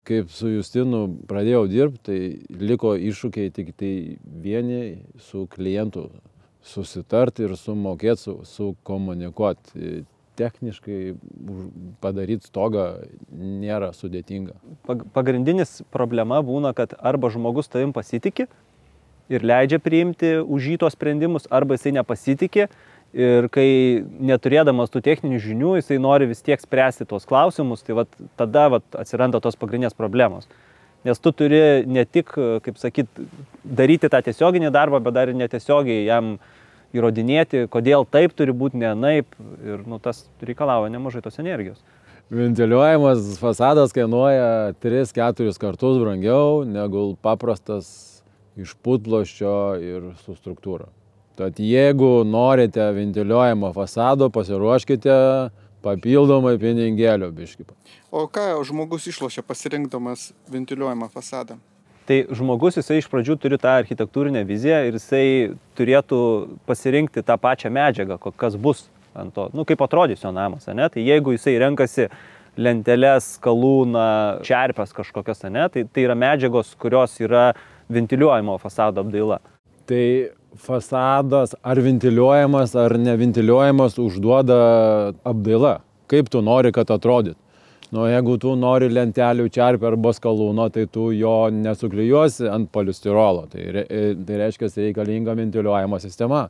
Kaip su Justinu pradėjau dirbti, tai liko iššūkiai tik tai vieni su klientu susitarti ir sumokėti, sukomunikuoti. Techniškai padaryti stogą nėra sudėtinga. Pagrindinis problema būna, kad arba žmogus tavim pasitikė ir leidžia priimti už jį tos sprendimus, arba jisai nepasitikė ir kai neturėdamas tų techninių žinių, jisai nori vis tiek spręsti tos klausimus, tai tada atsiranda tos pagrindinės problemos. Nes tu turi ne tik, kaip sakyt, daryti tą tiesioginį darbą, bet dar ir netiesiogiai jam įrodinėti, kodėl taip turi būti, ne naip, ir tas reikalauja nemažai tos energijos. Ventiliuojamas fasadas kainuoja 3-4 kartus brangiau negu paprastas iš putploščio ir su struktūra. Tad jeigu norite ventiliuojamo fasado, pasiruoškite papildomai pinigėlių biškį. O ką žmogus išlošia pasirinkdamas ventiliuojamą fasadą? Tai žmogus, jisai iš pradžių turi tą architektūrinę viziją ir jisai turėtų pasirinkti tą pačią medžiagą, kas bus ant to, kaip atrodys jo namas, ane? Tai jeigu jisai renkasi lenteles, skalūną, čerpes kažkokias, ane? Tai yra medžiagos, kurios yra ventiliuojamo fasado apdaila. Tai fasadas ar ventiliuojamas, ar neventiliuojamas užduoda apdaila. Kaip tu nori, kad atrodyt? Jeigu tu nori lentelių čerpę arba skalūno, tai tu jo nesuklijuosi ant polistirolo. Tai reiškia, reikalinga ventiliuojama sistema.